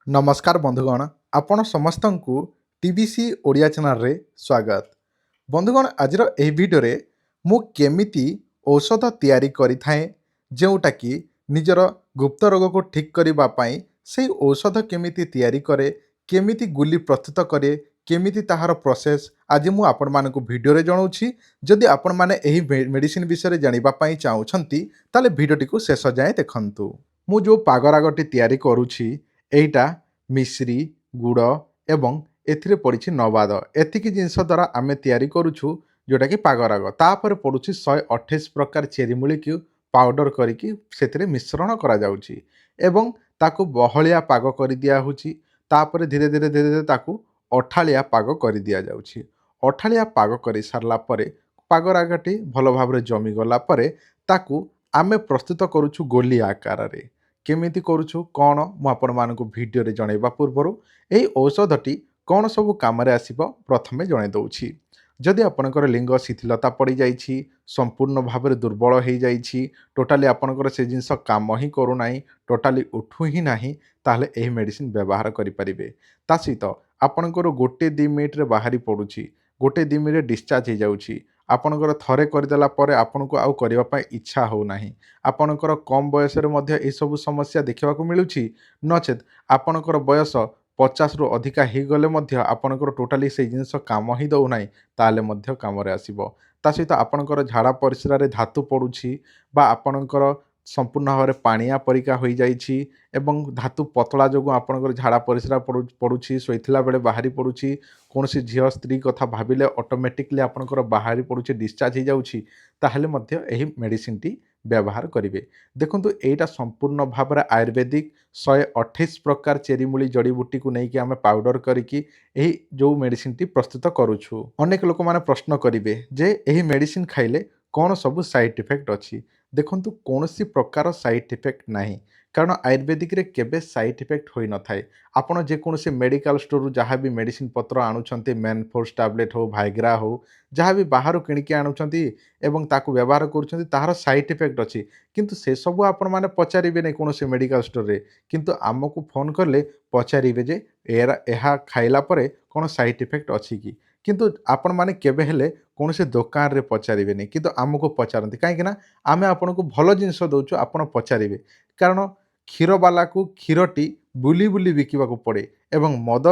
नमस्कार बंधुगण आपण समस्त को टीबीसी ओडिया चैनल रे स्वागत। बंधुगण आज भिडियो मु केमिति औषध तैयारी करिथाए जोटा कि निजर गुप्त रोग को ठीक करने से औषध केमिति तैयारी करे केमिति गुली प्रस्तुत करे केमिति ताहार प्रोसेस आज मु आपण मानक भिडियो रे जणाउछि। जदि आपण माने एही मेडिसिन विषय जानिबा पई चाहुछंती ताले भिडियोटी को शेष जाए देखंतु। मु जो पागरागटी तैयारी करूछि एइटा मिश्री गुड़ एवं एथिरे पड़िछि नवाद एतिकी जिनस द्वारा आमे तैयारी करूछु जोटा कि पागराग तापर पड़ुछि 128 प्रकार चेरी मूली की पाउडर करिकी सेथिरे मिश्रण करा जाउछि एवं ताकू बहलिया पाग कर दिया होछि। तापर धीरे धीरे धीरे धीरे ताकू अठालिया पाग कर दिया जाउछि। अठालिया पाग कर सारला परे पागरागटी भल भाव जमी गला परे ताकू आमे प्रस्तुत करूछु गोली आकार रे। केमिति करूछु कौन मु आपण मानकु भिडियो रे जणैबा पूर्वरु एही औषधटी कौन सबु काम रे आसीबो प्रथमे जणै दउछि। जदि आपणकर लिंग शिथिलता पड़ी जाइछि संपूर्ण भाव में दुर्बल हो जाइछि टोटाली आपणकर से जिनस काम ही करू नाही टोटाली उठू ही नाही ताहले एही मेडिसिन व्यवहार करि परिबे। ता सहित आपणकर गोटे 2 मिनिट रे बाहरी पडुछि गोटे 2 मिनिट डिस्चार्ज हो जाउछि आपणकर थरे करदेला परे आपनको आउ करिबा पई इच्छा हो नाही आपणकर कम बयस रे मध्ये ए सब समस्या देखिबा को मिलुछि नचेत आपणकर बयस 50 रु अधिका हो गले मध्य आपणकर टोटाली से जिनस काम ही दउ नाही ताले मध्य काम रे आसीबो। ता सहित आपणकर झाड़ा परिस्रा रे धातु पडुछि बा आपणकर संपूर्ण भाव में पानिया परिका हो जाइछि एवं धातु पतला जो आपणकर झाड़ा परिस्रा पडुछि शोइथिला बेले बाहरी पडुछि कोनोसी झियो स्त्री कथा भाबिले ऑटोमेटिकली आपणकर बाहरी पडुछि डिस्चार्ज हो जाउछि ताहले मध्य एही मेडिसिन टी व्यवहार करिवे। देखंतु एटा संपूर्ण भाव में आयुर्वेदिक 128 प्रकार चेरी मूली जड़ी बूटी को लेकिन आम पाउडर करिकी एही जो मेडिसिन टी प्रस्तुत करूछु। अनेक लोक माने प्रश्न करिवे जे एही मेडिसिन खाइले कौन सब साइड इफेक्ट अच्छी। देखंतु कौनसी प्रकार साइड इफेक्ट नाही कारण आयुर्वेदिक रे केबे साइड इफेक्ट होई न थाए। आपण जेकोसी मेडिकल स्टोर जहाँ भी मेडिसिन पत्र आणुछंती मेनफोर्स टैबलेट हो भाइग्रा हो जहाँ भी बाहर किणिकी आणुछंती एवं ताकू व्यवहार करुछंती ताहार साइड इफेक्ट अच्छी किंतु से सब आपण माने पचारिबे नै कोनोसी मेडिकल स्टोर रे किंतु आमको फोन करले पचारिबे जे एहा खाइला परे कोन साइड इफेक्ट अच्छी कि किंतु आपण माने केबे हेले कौन दुकान रे पचारे नहीं किंतु आमको पचारती कहीं आम आपन को भल जिनस दौचु आपड़ पचारे कारण क्षीर बाला को क्षीरटी बुली बुली बिकवा पड़े एवं मद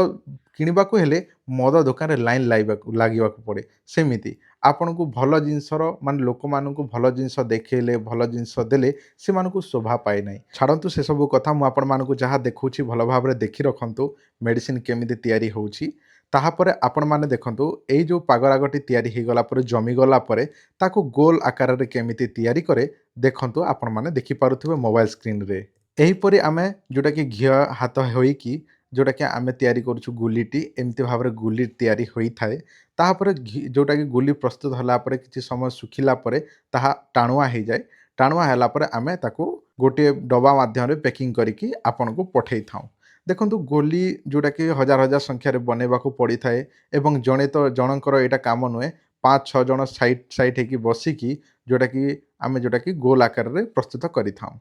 किणवा हेले मद दुकान रे लाइन लगे पड़े सेमिति आपन को भल जिनसर मान लोक मान भल जिनस देखेले भल जिनस देले से मानकु शोभा पाए ना छाड़ू से सब कथा मुझे जहाँ देखुची भल भाव में देखी रखु मेडिसिन केमिति तैयारी होउची ताहापर आपण माने देखंतु एई जो पागरागटी तैयारी हो गला पर जमी गला पर ताको गोल आकार रे केमिति तैयारी करे देखंतु आपण माने देखि पारुथिबे मोबाइल स्क्रीन रे। एही परि आमे जोटा कि घिया हाथ होई कि जोटा कि आमे तैयारी करछु गुलीटी एमती भाव रे गुली तैयारी होई थाए ताहापर जोटा कि गुली प्रस्तुत होला पर किछि समय सुखिला पर ताहा टाणुआ हो जाए टाणुआ होला पर आमे ताको गोटे डबा माध्यम रे पैकिंग करिकि आपण को पठेई थाउ। देखंतु गोली जोटा कि हजार हजार संख्यार बनैबा पड़ी थाए एवं जड़े तो जनकर यहाँ कम नुहे 5-6 जन साइड साइड होगी बसिकी जोटा कि गोल आकार में प्रस्तुत करि थाउ।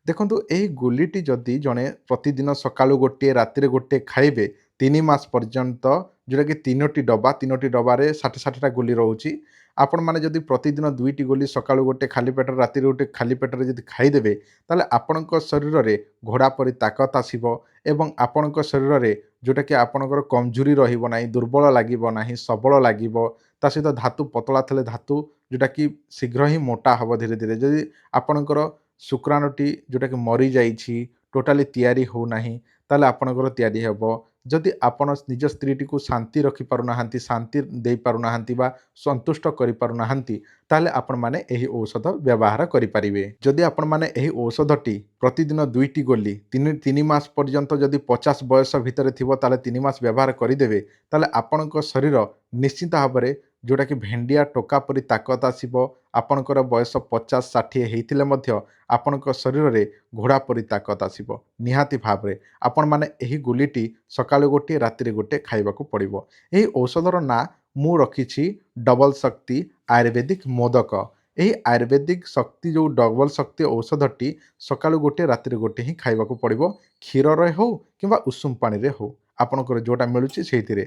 देखंतु एही गोलीटी जदि जड़े प्रतिदिन सकाळु गोटे राति गोटे खाइबे 3 मास पर्यंत जोटा कि 3टी डब्बा 60-60टा गोली रोची आपण माने जदि प्रतिदिन 2टी गोली सकाळु गोटे खाली पेटर राति गोटे खाली पेटर जदि खाइदेबे ताले आपणक शरीर रे घोड़ा परि ताकत आसीबो एवं आपणक शरीर रे जोटा कि आपणकर कमजोरी रहिबो नाही दुर्बल लागिबो नाही सबल लागिबो ता सहित धातु पतला थले धातु जोटा कि शीघ्र ही मोटा हबो धीरे धीरे जदि आपणकर शुक्राणुटी जोटा कि मरी जाइछि टोटाली तैयारी हो नाही ताले आपणकर तैयारी हेबो। जदि आपण निज स्त्री को शांति रखि पारुनाहांती शांति दे पारुनाहांती बा संतुष्ट करि पारुनाहांती ताले आपण माने एही औषध व्यवहार करि परिबे। जदि आपण माने एही औषधटी प्रतिदिन 2टी गोली 3 मास पर्यंत जदि 50 बयस भितर थिबो ताले 3 मास व्यवहार करिदेबे ताले आपणक शरीर निश्चित भाव में जोटा कि भेंडिया टोका परी ताकत आसीबो आपणकर बयस 50-60 हेइथिले मध्य आपणक शरीर रे घोड़ा परी ताकत आसीबो निहाती भाव में आपण माने एही गुलीटी सकाळु गोटे राति गोटे खाइबाकू पड़िबो। एही औषधर ना मु रखिछि डबल शक्ति आयुर्वेदिक मोदक ଏହି ଆୟୁର୍ବେଦିକ ଶକ୍ତି ଯେଉଁ ଡବଲ ଶକ୍ତି ଔଷଧଟି ସକାଳୁ ଗୋଟେ ରାତିରେ ଗୋଟେ ହିଁ ଖାଇବାକୁ ପଡ଼ିବ। କ୍ଷୀରରେ ହେଉ କିମ୍ବା ଉଷୁମ ପାଣିରେ ହେଉ, ଆପଣଙ୍କର ଯେଉଁଟା ମିଳୁଛି ସେଇଥିରେ।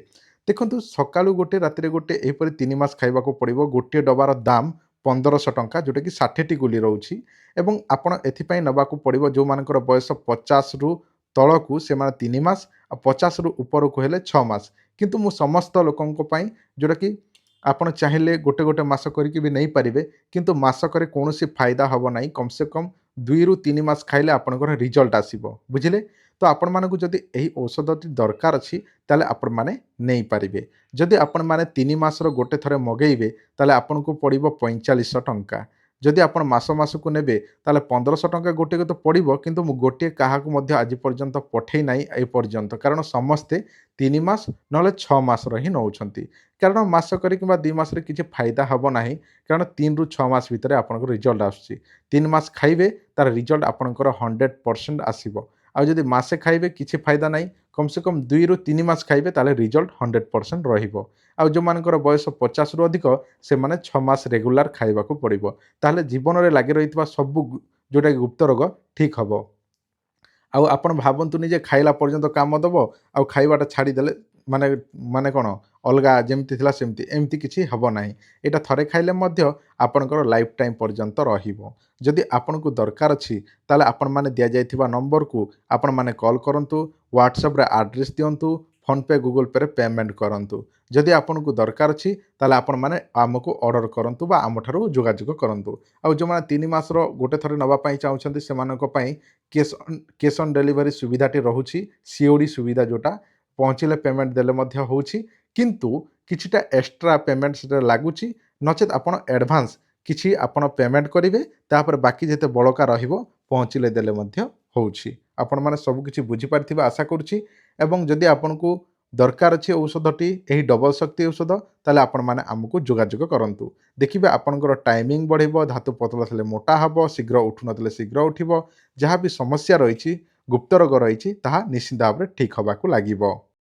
ଦେଖନ୍ତୁ ସକାଳୁ ଗୋଟେ ରାତିରେ ଗୋଟେ ଏହିପରି 3 ମାସ ଖାଇବାକୁ ପଡ଼ିବ। ଗୋଟିଏ ଡବାର ଦାମ 1500 ଟଙ୍କା, ଯେଉଁଟାକି 60ଟି ଗୁଲି ରହୁଛି। ଏବଂ ଆପଣ ଏଥିପାଇଁ ନେବାକୁ ପଡ଼ିବ ଯେଉଁମାନଙ୍କର ବୟସ 50ରୁ ତଳକୁ ସେମାନେ 3 ମାସ, ଆଉ 50ରୁ ଉପରକୁ ହେଲେ 6 ମାସ। କିନ୍ତୁ ମୁଁ ସମସ୍ତ ଲୋକଙ୍କ ପାଇଁ, ଯେଉଁଟାକି ଆପଣ ଚାହିଁଲେ ଗୋଟେ ଗୋଟେ ମାସ କରିକି ବି ନେଇପାରିବେ, କିନ୍ତୁ ମାସକରେ କୌଣସି ଫାଇଦା ହେବ ନାହିଁ। କମ୍ ସେ କମ୍ 2ରୁ 3 ମାସ ଖାଇଲେ ଆପଣଙ୍କର ରିଜଲ୍ଟ ଆସିବ, ବୁଝିଲେ? ତ ଆପଣମାନଙ୍କୁ ଯଦି ଏହି ଔଷଧଟି ଦରକାର ଅଛି ତାହେଲେ ଆପଣମାନେ ନେଇପାରିବେ। ଯଦି ଆପଣମାନେ 3 ମାସର ଗୋଟେ ଥରେ ମଗେଇବେ ତାହେଲେ ଆପଣଙ୍କୁ ପଡ଼ିବ 4500 ଟଙ୍କା। ଯଦି ଆପଣ ମାସ ମାସକୁ ନେବେ ତାହେଲେ 1500 ଟଙ୍କା ଗୋଟେକୁ ତ ପଡ଼ିବ, କିନ୍ତୁ ମୁଁ ଗୋଟିଏ କାହାକୁ ମଧ୍ୟ ଆଜି ପର୍ଯ୍ୟନ୍ତ ପଠେଇ ନାହିଁ ଏ ପର୍ଯ୍ୟନ୍ତ, କାରଣ ସମସ୍ତେ 3 ମାସ ନହେଲେ 6 ମାସର ହିଁ ନେଉଛନ୍ତି। କାରଣ ମାସକରେ କିମ୍ବା 2 ମାସରେ କିଛି ଫାଇଦା ହେବ ନାହିଁ, କାରଣ 3ରୁ 6 ମାସ ଭିତରେ ଆପଣଙ୍କର ରିଜଲ୍ଟ ଆସୁଛି। 3 ମାସ ଖାଇବେ ତାର ରିଜଲ୍ଟ ଆପଣଙ୍କର 100% ଆସିବ। ଆଉ ଯଦି ମାସେ ଖାଇବେ କିଛି ଫାଇଦା ନାହିଁ, କମ୍ ସେ କମ୍ 2ରୁ 3 ମାସ ଖାଇବେ ତାହେଲେ ରିଜଲ୍ଟ 100% ରହିବ। ଆଉ ଯେଉଁମାନଙ୍କର ବୟସ 50ରୁ ଅଧିକ ସେମାନେ 6 ମାସ ରେଗୁଲାର ଖାଇବାକୁ ପଡ଼ିବ। ତାହେଲେ ଜୀବନରେ ଲାଗି ରହିଥିବା ସବୁ ଯେଉଁଟାକି ଗୁପ୍ତ ରୋଗ ଠିକ୍ ହେବ। ଆଉ ଆପଣ ଭାବନ୍ତୁନି ଯେ ଖାଇଲା ପର୍ଯ୍ୟନ୍ତ କାମ ଦେବ, ଆଉ ଖାଇବାଟା ଛାଡ଼ିଦେଲେ ମାନେ ମାନେ କ'ଣ ଅଲଗା ଯେମିତି ଥିଲା ସେମିତି, ଏମିତି କିଛି ହେବ ନାହିଁ। ଏଇଟା ଥରେ ଖାଇଲେ ମଧ୍ୟ ଆପଣଙ୍କର ଲାଇଫ୍ ଟାଇମ୍ ପର୍ଯ୍ୟନ୍ତ ରହିବ। ଯଦି ଆପଣଙ୍କୁ ଦରକାର ଅଛି ତାହେଲେ ଆପଣମାନେ ଦିଆଯାଇଥିବା ନମ୍ବରକୁ ଆପଣମାନେ କଲ୍ କରନ୍ତୁ, ହ୍ୱାଟ୍ସଆପ୍‌ରେ ଆଡ୍ରେସ୍ ଦିଅନ୍ତୁ, ଫୋନ୍‌ପେ, ଗୁଗଲ୍ ପେରେ ପେମେଣ୍ଟ କରନ୍ତୁ। ଯଦି ଆପଣଙ୍କୁ ଦରକାର ଅଛି ତାହେଲେ ଆପଣମାନେ ଆମକୁ ଅର୍ଡ଼ର କରନ୍ତୁ ବା ଆମଠାରୁ ଯୋଗାଯୋଗ କରନ୍ତୁ। ଆଉ ଯେଉଁମାନେ 3 ମାସର ଗୋଟେ ଥରେ ନେବା ପାଇଁ ଚାହୁଁଛନ୍ତି ସେମାନଙ୍କ ପାଇଁ କ୍ୟାସ୍ ଅନ୍ ଡେଲିଭରି ସୁବିଧାଟି ରହୁଛି। ସିଓଡ଼ି ସୁବିଧା ଯେଉଁଟା, ପହଞ୍ଚିଲେ ପେମେଣ୍ଟ ଦେଲେ ମଧ୍ୟ ହେଉଛି, କିନ୍ତୁ କିଛିଟା ଏକ୍ସଟ୍ରା ପେମେଣ୍ଟ ସେଥିରେ ଲାଗୁଛି। ନଚେତ୍ ଆପଣ ଆଡ଼ଭାନ୍ସ କିଛି ଆପଣ ପେମେଣ୍ଟ କରିବେ, ତାପରେ ବାକି ଯେତେ ବଳକା ରହିବ ପହଞ୍ଚିଲେ ଦେଲେ ମଧ୍ୟ ହେଉଛି। ଆପଣମାନେ ସବୁକିଛି ବୁଝିପାରିଥିବେ ଆଶା କରୁଛି। ଏବଂ ଯଦି ଆପଣଙ୍କୁ ଦରକାର ଅଛି ଔଷଧଟି, ଏହି ଡବଲ ଶକ୍ତି ଔଷଧ, ତାହେଲେ ଆପଣମାନେ ଆମକୁ ଯୋଗାଯୋଗ କରନ୍ତୁ। ଦେଖିବେ ଆପଣଙ୍କର ଟାଇମିଂ ବଢ଼ିବ, ଧାତୁ ପତଳା ଥିଲେ ମୋଟା ହେବ, ଶୀଘ୍ର ଉଠୁନଥିଲେ ଶୀଘ୍ର ଉଠିବ। ଯାହା ବି ସମସ୍ୟା ରହିଛି, ଗୁପ୍ତ ରୋଗ ରହିଛି, ତାହା ନିଶ୍ଚିତ ଭାବରେ ଠିକ୍ ହେବାକୁ ଲାଗିବ।